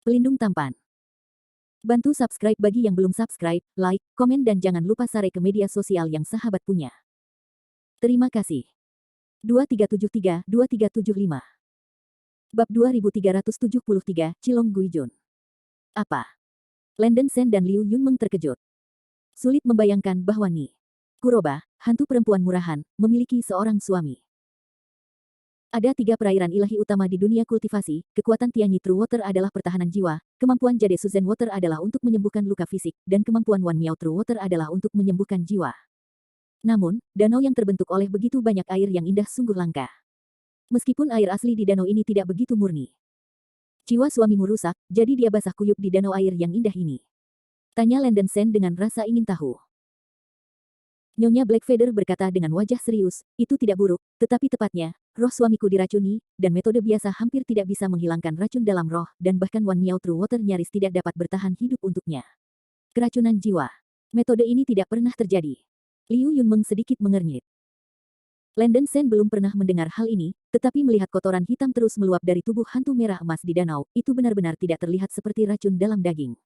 Pelindung tampan. Bantu subscribe bagi yang belum subscribe, like, komen dan jangan lupa share ke media sosial yang sahabat punya. Terima kasih. 2373-2375 Bab 2373, Cilong Guijun. Apa? Landen Sen dan Liu Yunmeng terkejut. Sulit membayangkan bahwa Ni Kuroba, hantu perempuan murahan, memiliki seorang suami. Ada 3 perairan ilahi utama di dunia kultivasi, kekuatan Tianyi True Water adalah pertahanan jiwa, kemampuan Jade Suzen Water adalah untuk menyembuhkan luka fisik, dan kemampuan Wan Miao True Water adalah untuk menyembuhkan jiwa. Namun, danau yang terbentuk oleh begitu banyak air yang indah sungguh langka. Meskipun air asli di danau ini tidak begitu murni. Jiwa suamimu rusak, jadi dia basah kuyup di danau air yang indah ini. Tanya Landen Sen dengan rasa ingin tahu. Nyonya Blackfeather berkata dengan wajah serius, itu tidak buruk, tetapi tepatnya, roh suamiku diracuni, dan metode biasa hampir tidak bisa menghilangkan racun dalam roh, dan bahkan Wan Miao True Water nyaris tidak dapat bertahan hidup untuknya. Keracunan jiwa. Metode ini tidak pernah terjadi. Liu Yunmeng sedikit mengernyit. Landen Sen belum pernah mendengar hal ini, tetapi melihat kotoran hitam terus meluap dari tubuh hantu merah emas di danau, itu benar-benar tidak terlihat seperti racun dalam daging.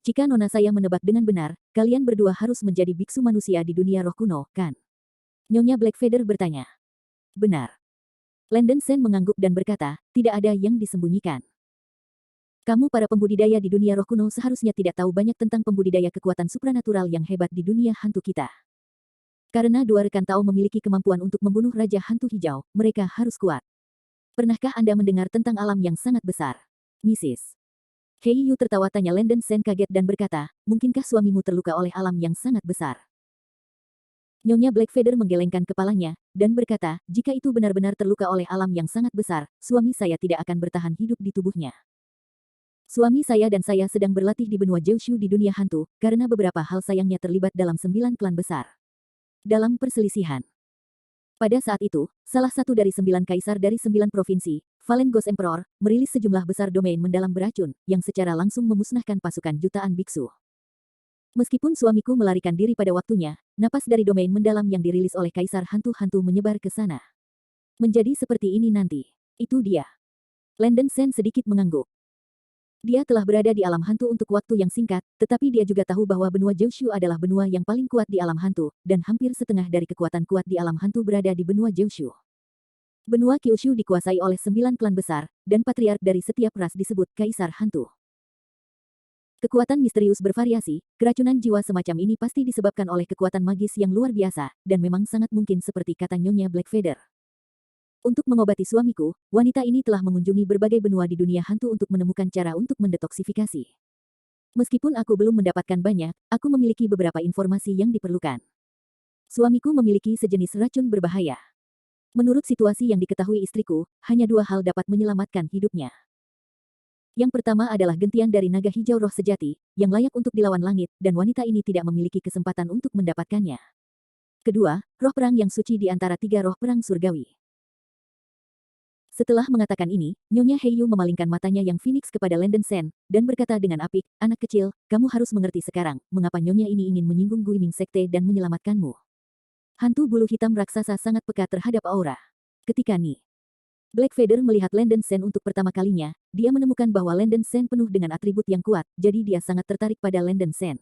Jika nona saya menebak dengan benar, kalian berdua harus menjadi biksu manusia di dunia roh kuno, kan? Nyonya Blackfeather bertanya. Benar. Landen Sen mengangguk dan berkata, tidak ada yang disembunyikan. Kamu para pembudidaya di dunia roh kuno seharusnya tidak tahu banyak tentang pembudidaya kekuatan supranatural yang hebat di dunia hantu kita. Karena 2 rekan Tao memiliki kemampuan untuk membunuh Raja Hantu Hijau, mereka harus kuat. Pernahkah Anda mendengar tentang alam yang sangat besar? Mrs. Hei Yu tertawa, tanya Landen Sen kaget dan berkata, mungkinkah suamimu terluka oleh alam yang sangat besar? Nyonya Blackfeather menggelengkan kepalanya, dan berkata, jika itu benar-benar terluka oleh alam yang sangat besar, suami saya tidak akan bertahan hidup di tubuhnya. Suami saya dan saya sedang berlatih di benua Jiushu di dunia hantu, karena beberapa hal sayangnya terlibat dalam 9 klan besar. Dalam perselisihan. Pada saat itu, salah satu dari 9 kaisar dari 9 provinsi, Valen Ghost Emperor, merilis sejumlah besar domain mendalam beracun, yang secara langsung memusnahkan pasukan jutaan biksu. Meskipun suamiku melarikan diri pada waktunya, napas dari domain mendalam yang dirilis oleh kaisar hantu-hantu menyebar ke sana. Menjadi seperti ini nanti. Itu dia. Landen Sen sedikit mengangguk. Dia telah berada di alam hantu untuk waktu yang singkat, tetapi dia juga tahu bahwa benua Jiushu adalah benua yang paling kuat di alam hantu, dan hampir setengah dari kekuatan kuat di alam hantu berada di benua Jiushu. Benua Kyushu dikuasai oleh 9 klan besar, dan patriark dari setiap ras disebut Kaisar Hantu. Kekuatan misterius bervariasi, keracunan jiwa semacam ini pasti disebabkan oleh kekuatan magis yang luar biasa, dan memang sangat mungkin seperti kata Nyonya Blackfeather. Untuk mengobati suamiku, wanita ini telah mengunjungi berbagai benua di dunia hantu untuk menemukan cara untuk mendetoksifikasi. Meskipun aku belum mendapatkan banyak, aku memiliki beberapa informasi yang diperlukan. Suamiku memiliki sejenis racun berbahaya. Menurut situasi yang diketahui istriku, hanya 2 hal dapat menyelamatkan hidupnya. Yang pertama adalah gentian dari naga hijau roh sejati, yang layak untuk dilawan langit, dan wanita ini tidak memiliki kesempatan untuk mendapatkannya. Kedua, roh perang yang suci di antara 3 roh perang surgawi. Setelah mengatakan ini, Nyonya Heiyu memalingkan matanya yang Phoenix kepada Landen Sen, dan berkata dengan apik, anak kecil, kamu harus mengerti sekarang, mengapa Nyonya ini ingin menyinggung Guiming Sekte dan menyelamatkanmu. Hantu bulu hitam raksasa sangat peka terhadap aura. Ketika Ni Blackfeather melihat Landen Sen untuk pertama kalinya, dia menemukan bahwa Landen Sen penuh dengan atribut yang kuat, jadi dia sangat tertarik pada Landen Sen.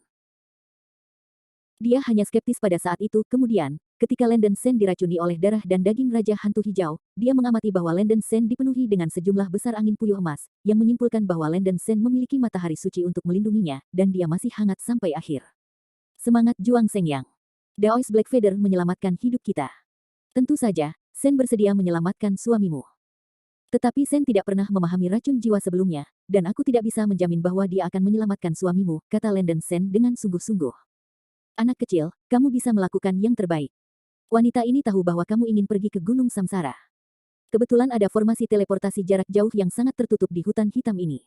Dia hanya skeptis pada saat itu, kemudian, ketika Landen Sen diracuni oleh darah dan daging Raja Hantu Hijau, dia mengamati bahwa Landen Sen dipenuhi dengan sejumlah besar angin puyuh emas, yang menyimpulkan bahwa Landen Sen memiliki matahari suci untuk melindunginya, dan dia masih hangat sampai akhir. Semangat juang Sengyang. Daois Blackfeather menyelamatkan hidup kita. Tentu saja, Sen bersedia menyelamatkan suamimu. Tetapi Sen tidak pernah memahami racun jiwa sebelumnya, dan aku tidak bisa menjamin bahwa dia akan menyelamatkan suamimu, kata Landen Sen dengan sungguh-sungguh. Anak kecil, kamu bisa melakukan yang terbaik. Wanita ini tahu bahwa kamu ingin pergi ke Gunung Samsara. Kebetulan ada formasi teleportasi jarak jauh yang sangat tertutup di hutan hitam ini.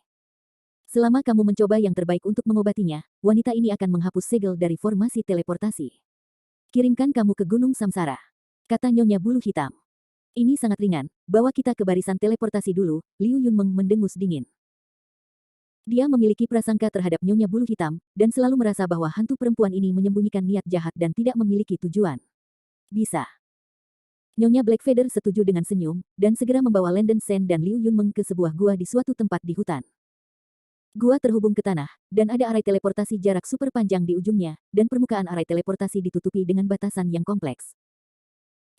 Selama kamu mencoba yang terbaik untuk mengobatinya, wanita ini akan menghapus segel dari formasi teleportasi. Kirimkan kamu ke Gunung Samsara, kata Nyonya Bulu Hitam. Ini sangat ringan, bawa kita ke barisan teleportasi dulu, Liu Yunmeng mendengus dingin. Dia memiliki prasangka terhadap Nyonya Bulu Hitam, dan selalu merasa bahwa hantu perempuan ini menyembunyikan niat jahat dan tidak memiliki tujuan. Bisa. Nyonya Blackfeather setuju dengan senyum, dan segera membawa Landen Sen dan Liu Yunmeng ke sebuah gua di suatu tempat di hutan. Gua terhubung ke tanah, dan ada arai teleportasi jarak super panjang di ujungnya, dan permukaan arai teleportasi ditutupi dengan batasan yang kompleks.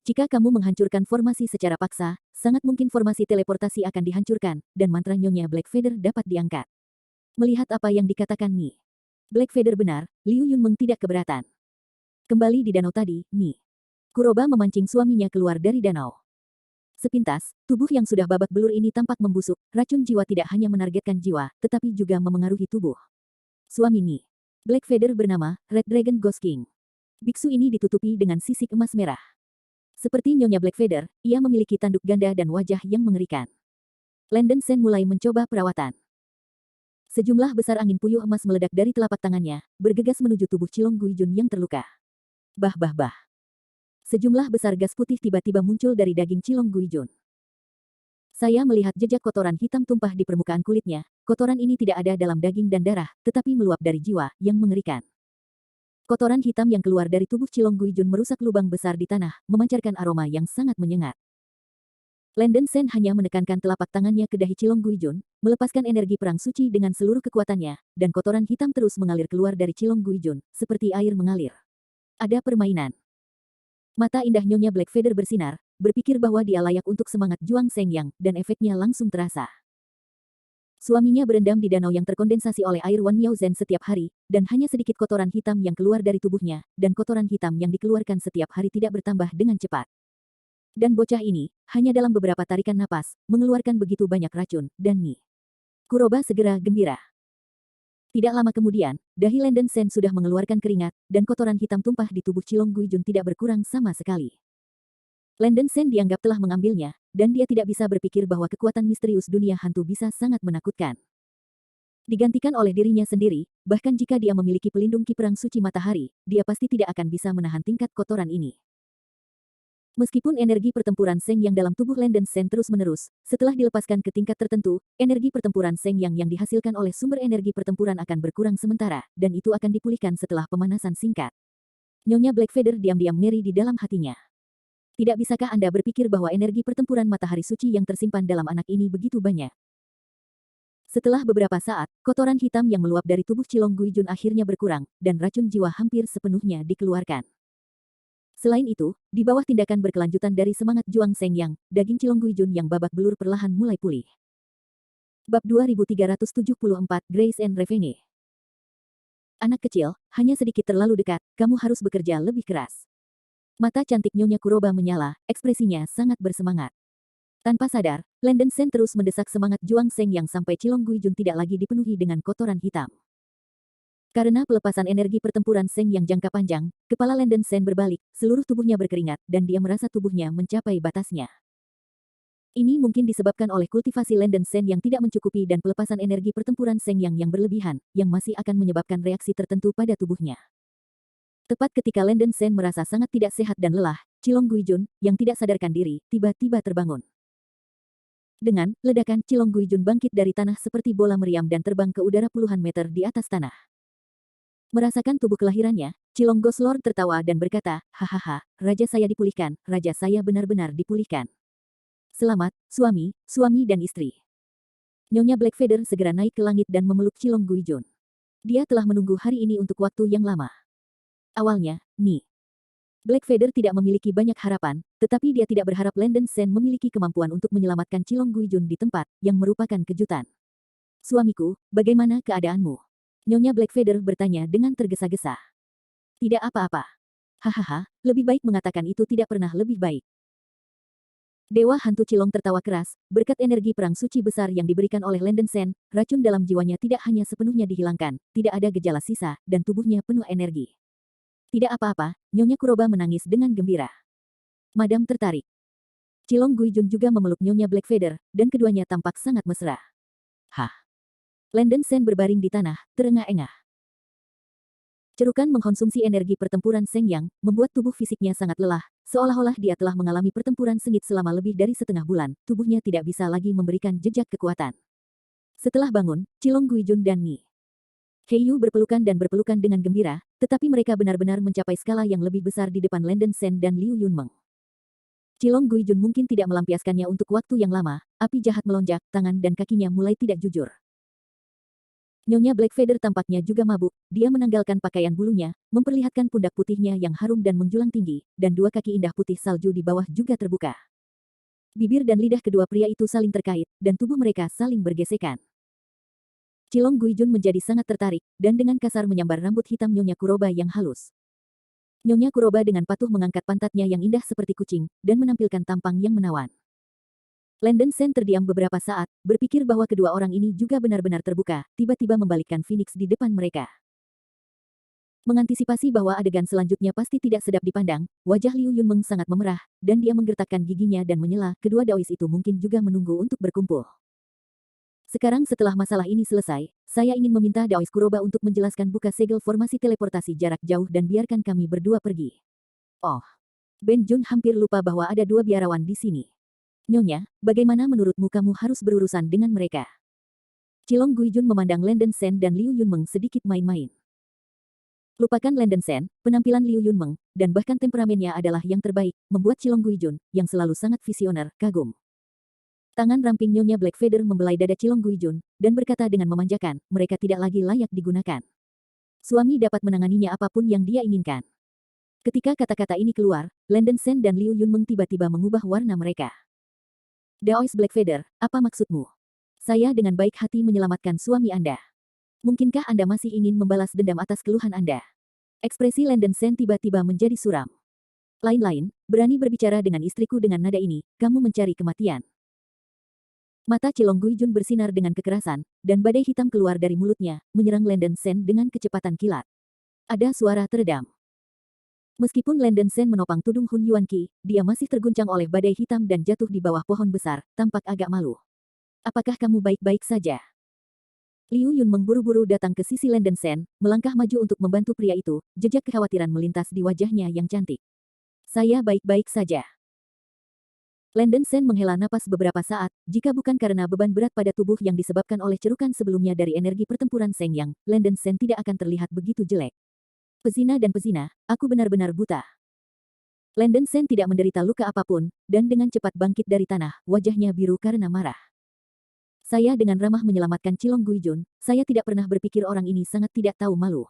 Jika kamu menghancurkan formasi secara paksa, sangat mungkin formasi teleportasi akan dihancurkan, dan mantra Nyonya Blackfeather dapat diangkat. Melihat apa yang dikatakan Ni Blackfeather benar, Liu Yunmeng tidak keberatan. Kembali di danau tadi, Ni Kuroba memancing suaminya keluar dari danau. Sepintas, tubuh yang sudah babak belur ini tampak membusuk, racun jiwa tidak hanya menargetkan jiwa, tetapi juga memengaruhi tubuh. Suami Ni Blackfeather bernama Red Dragon Ghost King. Biksu ini ditutupi dengan sisik emas merah. Seperti Nyonya Blackfeather, ia memiliki tanduk ganda dan wajah yang mengerikan. Landen Sen mulai mencoba perawatan. Sejumlah besar angin puyuh emas meledak dari telapak tangannya, bergegas menuju tubuh Chilong Guijun yang terluka. Bah bah bah. Sejumlah besar gas putih tiba-tiba muncul dari daging Chilong Guijun. Saya melihat jejak kotoran hitam tumpah di permukaan kulitnya. Kotoran ini tidak ada dalam daging dan darah, tetapi meluap dari jiwa, yang mengerikan. Kotoran hitam yang keluar dari tubuh Chilong Guijun merusak lubang besar di tanah, memancarkan aroma yang sangat menyengat. Landen Sen hanya menekankan telapak tangannya ke dahi Chilong Guijun, melepaskan energi perang suci dengan seluruh kekuatannya, dan kotoran hitam terus mengalir keluar dari Chilong Guijun, seperti air mengalir. Ada permainan. Mata indah Nyonya Blackfeather bersinar, berpikir bahwa dia layak untuk semangat Juang Sengyang, dan efeknya langsung terasa. Suaminya berendam di danau yang terkondensasi oleh air Wan Miaozhen setiap hari, dan hanya sedikit kotoran hitam yang keluar dari tubuhnya, dan kotoran hitam yang dikeluarkan setiap hari tidak bertambah dengan cepat. Dan bocah ini, hanya dalam beberapa tarikan napas, mengeluarkan begitu banyak racun, dan Ni Kuroba segera gembira. Tidak lama kemudian, dahi Landen Sen sudah mengeluarkan keringat, dan kotoran hitam tumpah di tubuh Chilong Guijun tidak berkurang sama sekali. Landen Sen dianggap telah mengambilnya, dan dia tidak bisa berpikir bahwa kekuatan misterius dunia hantu bisa sangat menakutkan. Digantikan oleh dirinya sendiri, bahkan jika dia memiliki pelindung ki perang suci matahari, dia pasti tidak akan bisa menahan tingkat kotoran ini. Meskipun energi pertempuran Seng Yang dalam tubuh Landen Sen terus-menerus, setelah dilepaskan ke tingkat tertentu, energi pertempuran Seng Yang yang dihasilkan oleh sumber energi pertempuran akan berkurang sementara, dan itu akan dipulihkan setelah pemanasan singkat. Nyonya Blackfeather diam-diam ngeri di dalam hatinya. Tidak bisakah Anda berpikir bahwa energi pertempuran matahari suci yang tersimpan dalam anak ini begitu banyak? Setelah beberapa saat, kotoran hitam yang meluap dari tubuh Chilong Guijun akhirnya berkurang, dan racun jiwa hampir sepenuhnya dikeluarkan. Selain itu, di bawah tindakan berkelanjutan dari semangat Juang Sengyang, daging Chilong Guijun yang babak belur perlahan mulai pulih. Bab 2374, Grace and Revenge. Anak kecil, hanya sedikit terlalu dekat, kamu harus bekerja lebih keras. Mata cantik Nyonya Kuroba menyala, ekspresinya sangat bersemangat. Tanpa sadar, Landen Sen terus mendesak semangat Juang Sengyang sampai Chilong Guijun tidak lagi dipenuhi dengan kotoran hitam. Karena pelepasan energi pertempuran Seng yang jangka panjang, kepala Landen Sen berbalik, seluruh tubuhnya berkeringat, dan dia merasa tubuhnya mencapai batasnya. Ini mungkin disebabkan oleh kultivasi Landen Sen yang tidak mencukupi dan pelepasan energi pertempuran Seng yang berlebihan, yang masih akan menyebabkan reaksi tertentu pada tubuhnya. Tepat ketika Landen Sen merasa sangat tidak sehat dan lelah, Chilong Guijun, yang tidak sadarkan diri, tiba-tiba terbangun. Dengan ledakan, Chilong Guijun bangkit dari tanah seperti bola meriam dan terbang ke udara puluhan meter di atas tanah. Merasakan tubuh kelahirannya, Chilong Ghost Lord tertawa dan berkata, hahaha, raja saya dipulihkan, raja saya benar-benar dipulihkan. Selamat, suami dan istri. Nyonya Blackfeather segera naik ke langit dan memeluk Chilong Guijun. Dia telah menunggu hari ini untuk waktu yang lama. Awalnya, Ni Blackfeather tidak memiliki banyak harapan, tetapi dia tidak berharap Landen Sen memiliki kemampuan untuk menyelamatkan Chilong Guijun di tempat, yang merupakan kejutan. Suamiku, bagaimana keadaanmu? Nyonya Blackfeather bertanya dengan tergesa-gesa. Tidak apa-apa. Hahaha, lebih baik mengatakan itu tidak pernah lebih baik. Dewa hantu Chilong tertawa keras, berkat energi perang suci besar yang diberikan oleh Landen Sen, racun dalam jiwanya tidak hanya sepenuhnya dihilangkan, tidak ada gejala sisa, dan tubuhnya penuh energi. Tidak apa-apa, Nyonya Kuroba menangis dengan gembira. Madam tertarik. Chilong Guijun juga memeluk Nyonya Blackfeather, dan keduanya tampak sangat mesra. Hah. Landen Sen berbaring di tanah, terengah-engah. Cerukan mengkonsumsi energi pertempuran Seng Yang, membuat tubuh fisiknya sangat lelah, seolah-olah dia telah mengalami pertempuran sengit selama lebih dari setengah bulan, tubuhnya tidak bisa lagi memberikan jejak kekuatan. Setelah bangun, Chilong Guijun dan Ni Heiyu berpelukan dengan gembira, tetapi mereka benar-benar mencapai skala yang lebih besar di depan Landen Sen dan Liu Yunmeng. Chilong Guijun mungkin tidak melampiaskannya untuk waktu yang lama, api jahat melonjak, tangan dan kakinya mulai tidak jujur. Nyonya Blackfeather tampaknya juga mabuk, dia menanggalkan pakaian bulunya, memperlihatkan pundak putihnya yang harum dan menjulang tinggi, dan dua kaki indah putih salju di bawah juga terbuka. Bibir dan lidah kedua pria itu saling terkait, dan tubuh mereka saling bergesekan. Cilong Guijun menjadi sangat tertarik, dan dengan kasar menyambar rambut hitam Nyonya Kuroba yang halus. Nyonya Kuroba dengan patuh mengangkat pantatnya yang indah seperti kucing, dan menampilkan tampang yang menawan. Landon Sen terdiam beberapa saat, berpikir bahwa kedua orang ini juga benar-benar terbuka, tiba-tiba membalikkan Phoenix di depan mereka. Mengantisipasi bahwa adegan selanjutnya pasti tidak sedap dipandang, wajah Liu Yunmeng sangat memerah, dan dia menggertakkan giginya dan menyela, kedua Daois itu mungkin juga menunggu untuk berkumpul. Sekarang setelah masalah ini selesai, saya ingin meminta Daois Kuroba untuk menjelaskan buka segel formasi teleportasi jarak jauh dan biarkan kami berdua pergi. Oh, Ben Jun hampir lupa bahwa ada dua biarawan di sini. Nyonya, bagaimana menurutmu kamu harus berurusan dengan mereka? Cilong Guijun memandang Landon Sen dan Liu Yunmeng sedikit main-main. Lupakan Landon Sen, penampilan Liu Yunmeng, dan bahkan temperamennya adalah yang terbaik, membuat Cilong Guijun, yang selalu sangat visioner, kagum. Tangan ramping Nyonya Blackfeather membelai dada Cilong Guijun, dan berkata dengan memanjakan, mereka tidak lagi layak digunakan. Suami dapat menanganinya apapun yang dia inginkan. Ketika kata-kata ini keluar, Landon Sen dan Liu Yunmeng tiba-tiba mengubah warna mereka. Daois Blackfeather, apa maksudmu? Saya dengan baik hati menyelamatkan suami Anda. Mungkinkah Anda masih ingin membalas dendam atas keluhan Anda? Ekspresi Landon Sen tiba-tiba menjadi suram. Lain-lain, berani berbicara dengan istriku dengan nada ini, kamu mencari kematian. Mata Cilong Guijun bersinar dengan kekerasan, dan badai hitam keluar dari mulutnya, menyerang Landon Sen dengan kecepatan kilat. Ada suara teredam. Meskipun Landon Sen menopang tudung Hun Yuan Qi, dia masih terguncang oleh badai hitam dan jatuh di bawah pohon besar, tampak agak malu. Apakah kamu baik-baik saja? Liu Yunmeng buru-buru datang ke sisi Landon Sen, melangkah maju untuk membantu pria itu, jejak kekhawatiran melintas di wajahnya yang cantik. Saya baik-baik saja. Landon Sen menghela napas beberapa saat, jika bukan karena beban berat pada tubuh yang disebabkan oleh cerukan sebelumnya dari energi pertempuran Seng Yang, Landon Sen tidak akan terlihat begitu jelek. Pezina dan pezina, aku benar-benar buta. Landon Sen tidak menderita luka apapun, dan dengan cepat bangkit dari tanah, wajahnya biru karena marah. Saya dengan ramah menyelamatkan Cilong Guijun, saya tidak pernah berpikir orang ini sangat tidak tahu malu.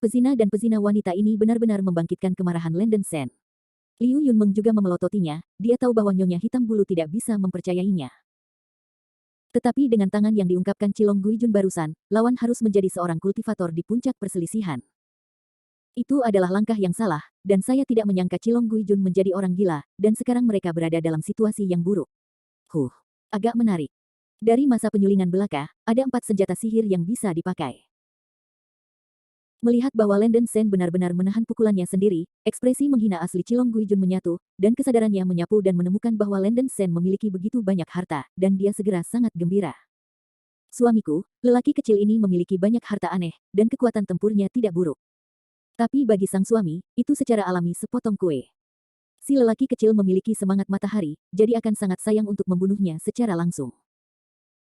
Pezina dan pezina wanita ini benar-benar membangkitkan kemarahan Landon Sen. Liu Yunmeng juga memelototinya, dia tahu bahwa Nyonya Hitam Bulu tidak bisa mempercayainya. Tetapi dengan tangan yang diungkapkan Cilong Guijun barusan, lawan harus menjadi seorang kultivator di puncak perselisihan. Itu adalah langkah yang salah, dan saya tidak menyangka Cilong Guijun menjadi orang gila, dan sekarang mereka berada dalam situasi yang buruk. Agak menarik. Dari masa penyulingan belaka, ada 4 senjata sihir yang bisa dipakai. Melihat bahwa Landon Sen benar-benar menahan pukulannya sendiri, ekspresi menghina asli Cilong Guijun menyatu, dan kesadarannya menyapu dan menemukan bahwa Landon Sen memiliki begitu banyak harta, dan dia segera sangat gembira. Suamiku, lelaki kecil ini memiliki banyak harta aneh, dan kekuatan tempurnya tidak buruk. Tapi bagi sang suami, itu secara alami sepotong kue. Si lelaki kecil memiliki semangat matahari, jadi akan sangat sayang untuk membunuhnya secara langsung.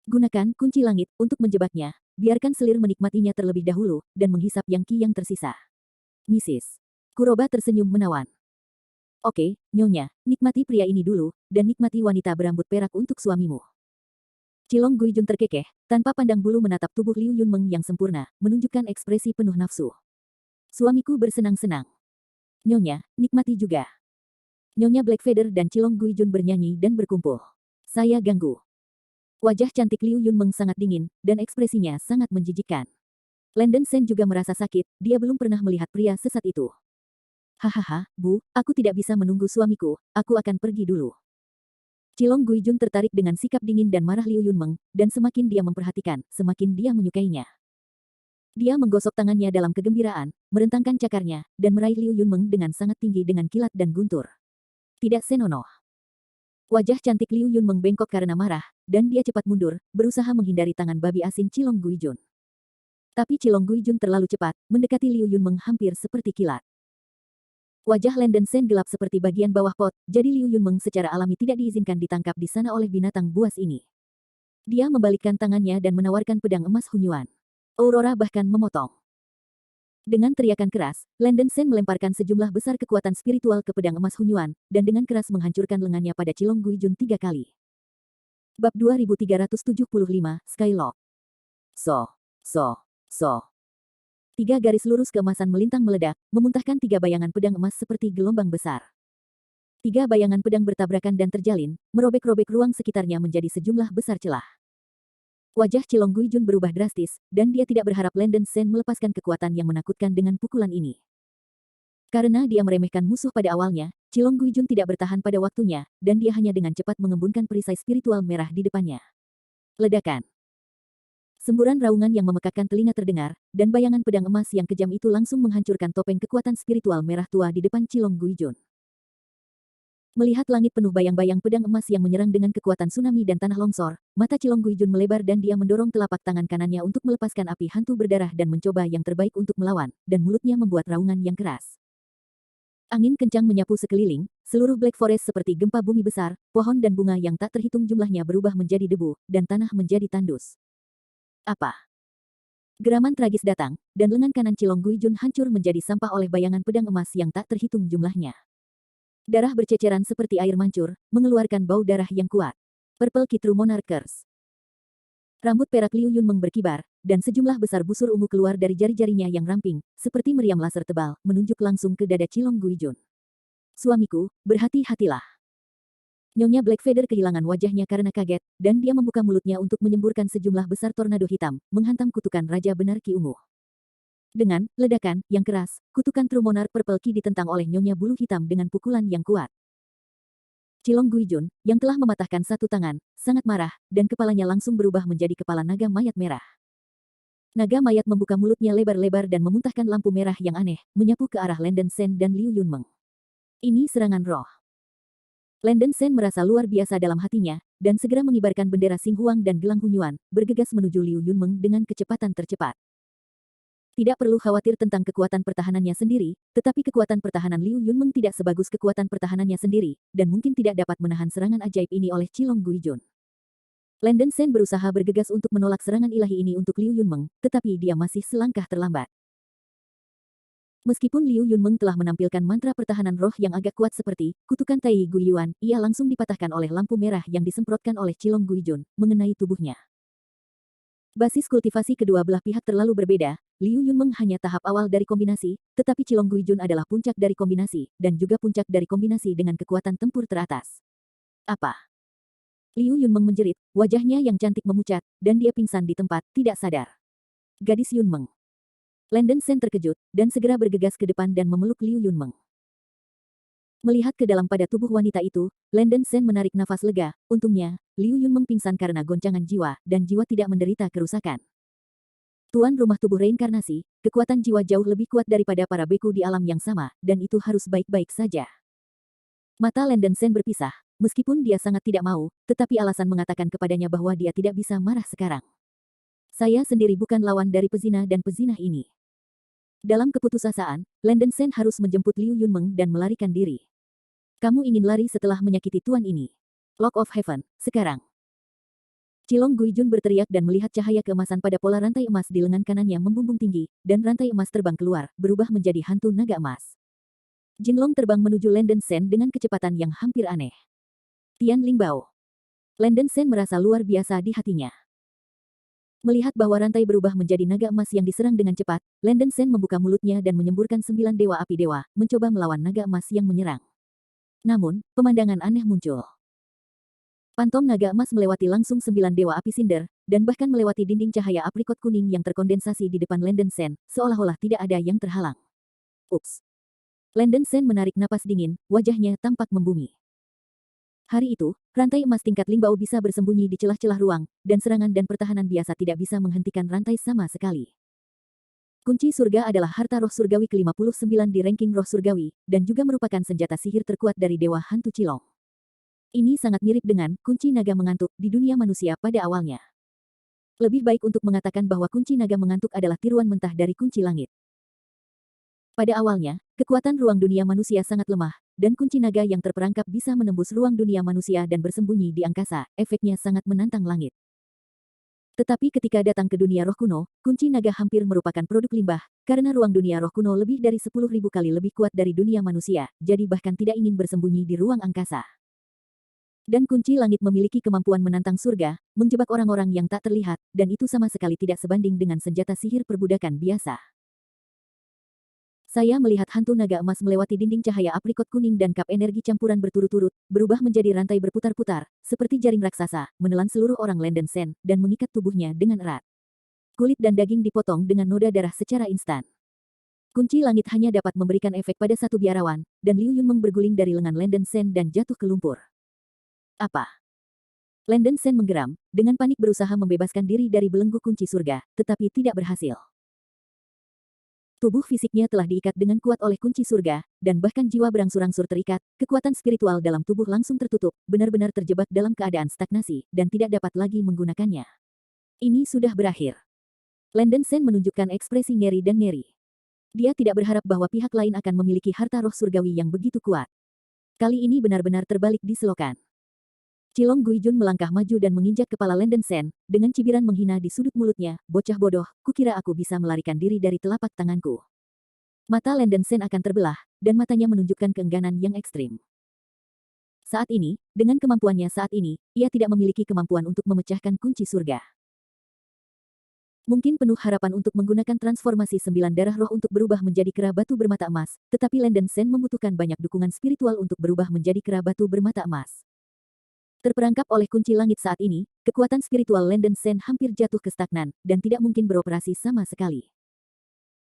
Gunakan kunci langit untuk menjebaknya, biarkan selir menikmatinya terlebih dahulu, dan menghisap yang ki yang tersisa. Mrs. Kuroba tersenyum menawan. Oke, Nyonya, nikmati pria ini dulu, dan nikmati wanita berambut perak untuk suamimu. Cilong Guijun terkekeh, tanpa pandang bulu menatap tubuh Liu Yunmeng yang sempurna, menunjukkan ekspresi penuh nafsu. Suamiku bersenang-senang. Nyonya, nikmati juga. Nyonya Blackfeather dan Cilong Guijun bernyanyi dan berkumpul. Saya ganggu. Wajah cantik Liu Yunmeng sangat dingin, dan ekspresinya sangat menjijikkan. Landon Sen juga merasa sakit, dia belum pernah melihat pria sesat itu. Hahaha, Bu, aku tidak bisa menunggu suamiku, aku akan pergi dulu. Cilong Guijun tertarik dengan sikap dingin dan marah Liu Yunmeng, dan semakin dia memperhatikan, semakin dia menyukainya. Dia menggosok tangannya dalam kegembiraan, merentangkan cakarnya, dan meraih Liu Yunmeng dengan sangat tinggi dengan kilat dan guntur. Tidak senonoh. Wajah cantik Liu Yunmeng bengkok karena marah, dan dia cepat mundur, berusaha menghindari tangan babi asin Cilong Guijun. Tapi Cilong Guijun terlalu cepat, mendekati Liu Yunmeng hampir seperti kilat. Wajah Landon Sen gelap seperti bagian bawah pot, jadi Liu Yunmeng secara alami tidak diizinkan ditangkap di sana oleh binatang buas ini. Dia membalikkan tangannya dan menawarkan pedang emas Hunyuan. Aurora bahkan memotong. Dengan teriakan keras, Landon Sen melemparkan sejumlah besar kekuatan spiritual ke pedang emas Hunyuan, dan dengan keras menghancurkan lengannya pada Cilong Guijun 3 kali. Bab 2375, Skylock. So. 3 garis lurus keemasan melintang meledak, memuntahkan 3 bayangan pedang emas seperti gelombang besar. 3 bayangan pedang bertabrakan dan terjalin, merobek-robek ruang sekitarnya menjadi sejumlah besar celah. Wajah Chilong Guijun berubah drastis, dan dia tidak berharap Landen Sen melepaskan kekuatan yang menakutkan dengan pukulan ini. Karena dia meremehkan musuh pada awalnya, Chilong Guijun tidak bertahan pada waktunya, dan dia hanya dengan cepat mengembunkan perisai spiritual merah di depannya. Ledakan. Semburan raungan yang memekakkan telinga terdengar, dan bayangan pedang emas yang kejam itu langsung menghancurkan topeng kekuatan spiritual merah tua di depan Chilong Guijun. Melihat langit penuh bayang-bayang pedang emas yang menyerang dengan kekuatan tsunami dan tanah longsor, mata Chilong Guijun melebar dan dia mendorong telapak tangan kanannya untuk melepaskan api hantu berdarah dan mencoba yang terbaik untuk melawan, dan mulutnya membuat raungan yang keras. Angin kencang menyapu sekeliling, seluruh Black Forest seperti gempa bumi besar, pohon dan bunga yang tak terhitung jumlahnya berubah menjadi debu, dan tanah menjadi tandus. Apa? Geraman tragis datang, dan lengan kanan Chilong Guijun hancur menjadi sampah oleh bayangan pedang emas yang tak terhitung jumlahnya. Darah berceceran seperti air mancur, mengeluarkan bau darah yang kuat. Purple Kitru Monarch Curse. Rambut perak Liu Yunmeng berkibar, dan sejumlah besar busur ungu keluar dari jari-jarinya yang ramping, seperti meriam laser tebal, menunjuk langsung ke dada Chilong Guijun. Suamiku, berhati-hatilah. Nyonya Blackfeather kehilangan wajahnya karena kaget, dan dia membuka mulutnya untuk menyemburkan sejumlah besar tornado hitam, menghantam kutukan Raja Benar Ki Ungu. Dengan ledakan yang keras, kutukan True Monarch Purple Ki ditentang oleh Nyonya Bulu Hitam dengan pukulan yang kuat. Chilong Guijun, yang telah mematahkan satu tangan, sangat marah, dan kepalanya langsung berubah menjadi kepala naga mayat merah. Naga mayat membuka mulutnya lebar-lebar dan memuntahkan lampu merah yang aneh, menyapu ke arah Landen Sen dan Liu Yunmeng. Ini serangan roh. Landen Sen merasa luar biasa dalam hatinya, dan segera mengibarkan bendera Xing Huang dan gelang Hunyuan, bergegas menuju Liu Yunmeng dengan kecepatan tercepat. Tidak perlu khawatir tentang kekuatan pertahanannya sendiri, tetapi kekuatan pertahanan Liu Yunmeng tidak sebagus kekuatan pertahanannya sendiri, dan mungkin tidak dapat menahan serangan ajaib ini oleh Chilong Guijun. Landen Sen berusaha bergegas untuk menolak serangan ilahi ini untuk Liu Yunmeng, tetapi dia masih selangkah terlambat. Meskipun Liu Yunmeng telah menampilkan mantra pertahanan roh yang agak kuat seperti kutukan Tai Guiyuan, ia langsung dipatahkan oleh lampu merah yang disemprotkan oleh Chilong Guijun, mengenai tubuhnya. Basis kultivasi kedua belah pihak terlalu berbeda, Liu Yunmeng hanya tahap awal dari kombinasi, tetapi Chilong Guijun adalah puncak dari kombinasi, dan juga puncak dari kombinasi dengan kekuatan tempur teratas. Apa? Liu Yunmeng menjerit, wajahnya yang cantik memucat, dan dia pingsan di tempat, tidak sadar. Gadis Yunmeng. Landen Sen terkejut, dan segera bergegas ke depan dan memeluk Liu Yunmeng. Melihat ke dalam pada tubuh wanita itu, Landen Sen menarik nafas lega, untungnya, Liu Yunmeng pingsan karena goncangan jiwa, dan jiwa tidak menderita kerusakan. Tuan rumah tubuh reinkarnasi, kekuatan jiwa jauh lebih kuat daripada para beku di alam yang sama, dan itu harus baik-baik saja. Mata Landen Sen berpisah, meskipun dia sangat tidak mau, tetapi alasan mengatakan kepadanya bahwa dia tidak bisa marah sekarang. Saya sendiri bukan lawan dari pezina dan pezinah ini. Dalam keputusasaan, Landen Sen harus menjemput Liu Yunmeng dan melarikan diri. Kamu ingin lari setelah menyakiti tuan ini. Lock of Heaven, sekarang. Chilong Guijun berteriak dan melihat cahaya keemasan pada pola rantai emas di lengan kanannya membumbung tinggi, dan rantai emas terbang keluar, berubah menjadi hantu naga emas. Jinlong terbang menuju Landen Sen dengan kecepatan yang hampir aneh. Tian Lingbao. Landen Sen merasa luar biasa di hatinya. Melihat bahwa rantai berubah menjadi naga emas yang diserang dengan cepat, Landen Sen membuka mulutnya dan menyemburkan 9 dewa api dewa, mencoba melawan naga emas yang menyerang. Namun, pemandangan aneh muncul. Pantom naga emas melewati langsung 9 dewa api sinder, dan bahkan melewati dinding cahaya aprikot kuning yang terkondensasi di depan Landen Sen, seolah-olah tidak ada yang terhalang. Ups. Landen Sen menarik napas dingin, wajahnya tampak membumi. Hari itu, rantai emas tingkat Lingbao bisa bersembunyi di celah-celah ruang, dan serangan dan pertahanan biasa tidak bisa menghentikan rantai sama sekali. Kunci surga adalah harta roh surgawi ke-59 di ranking roh surgawi, dan juga merupakan senjata sihir terkuat dari Dewa Hantu Chilong. Ini sangat mirip dengan kunci naga mengantuk di dunia manusia pada awalnya. Lebih baik untuk mengatakan bahwa kunci naga mengantuk adalah tiruan mentah dari kunci langit. Pada awalnya, kekuatan ruang dunia manusia sangat lemah, dan kunci naga yang terperangkap bisa menembus ruang dunia manusia dan bersembunyi di angkasa, efeknya sangat menantang langit. Tetapi ketika datang ke dunia roh kuno, kunci naga hampir merupakan produk limbah, karena ruang dunia roh kuno lebih dari 10.000 kali lebih kuat dari dunia manusia, jadi bahkan tidak ingin bersembunyi di ruang angkasa. Dan kunci langit memiliki kemampuan menantang surga, menjebak orang-orang yang tak terlihat, dan itu sama sekali tidak sebanding dengan senjata sihir perbudakan biasa. Saya melihat hantu naga emas melewati dinding cahaya aprikot kuning dan kap energi campuran berturut-turut, berubah menjadi rantai berputar-putar, seperti jaring raksasa, menelan seluruh orang Landen Sen, dan mengikat tubuhnya dengan erat. Kulit dan daging dipotong dengan noda darah secara instan. Kunci langit hanya dapat memberikan efek pada satu biarawan, dan Liu Yunmeng berguling dari lengan Landen Sen dan jatuh ke lumpur. Apa? Landen Sen menggeram, dengan panik berusaha membebaskan diri dari belenggu kunci surga, tetapi tidak berhasil. Tubuh fisiknya telah diikat dengan kuat oleh kunci surga, dan bahkan jiwa berangsur-angsur terikat, kekuatan spiritual dalam tubuh langsung tertutup, benar-benar terjebak dalam keadaan stagnasi, dan tidak dapat lagi menggunakannya. Ini sudah berakhir. Landen Sen menunjukkan ekspresi ngeri dan ngeri. Dia tidak berharap bahwa pihak lain akan memiliki harta roh surgawi yang begitu kuat. Kali ini benar-benar terbalik di selokan. Cilong Guijun melangkah maju dan menginjak kepala Landen Sen, dengan cibiran menghina di sudut mulutnya, bocah bodoh, kukira aku bisa melarikan diri dari telapak tanganku. Mata Landen Sen akan terbelah, dan matanya menunjukkan keengganan yang ekstrim. Saat ini, dengan kemampuannya saat ini, ia tidak memiliki kemampuan untuk memecahkan kunci surga. Mungkin penuh harapan untuk menggunakan transformasi 9 darah roh untuk berubah menjadi kera batu bermata emas, tetapi Landen Sen membutuhkan banyak dukungan spiritual untuk berubah menjadi kera batu bermata emas. Terperangkap oleh kunci langit saat ini, kekuatan spiritual Landen Sen hampir jatuh ke stagnan, dan tidak mungkin beroperasi sama sekali.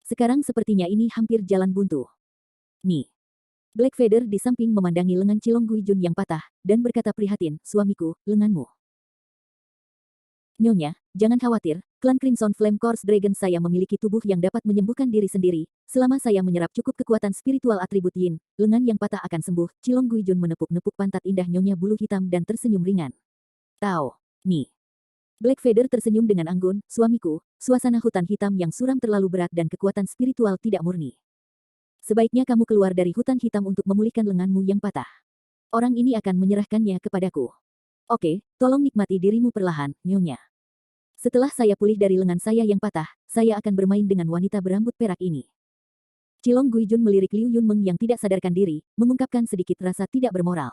Sekarang sepertinya ini hampir jalan buntu. Nih. Black Feather di samping memandangi lengan Cilong Guijun yang patah, dan berkata prihatin, suamiku, lenganmu. Nyonya, jangan khawatir, klan Crimson Flame Course Dragon saya memiliki tubuh yang dapat menyembuhkan diri sendiri, selama saya menyerap cukup kekuatan spiritual atribut Yin, lengan yang patah akan sembuh. Cilong Guijun menepuk-nepuk pantat indah Nyonya bulu hitam dan tersenyum ringan. Tao, nih. Black Feather tersenyum dengan anggun, suamiku, suasana hutan hitam yang suram terlalu berat dan kekuatan spiritual tidak murni. Sebaiknya kamu keluar dari hutan hitam untuk memulihkan lenganmu yang patah. Orang ini akan menyerahkannya kepadaku. Oke, tolong nikmati dirimu perlahan, Nyonya. Setelah saya pulih dari lengan saya yang patah, saya akan bermain dengan wanita berambut perak ini. Cilong Guijun melirik Liu Yunmeng yang tidak sadarkan diri, mengungkapkan sedikit rasa tidak bermoral.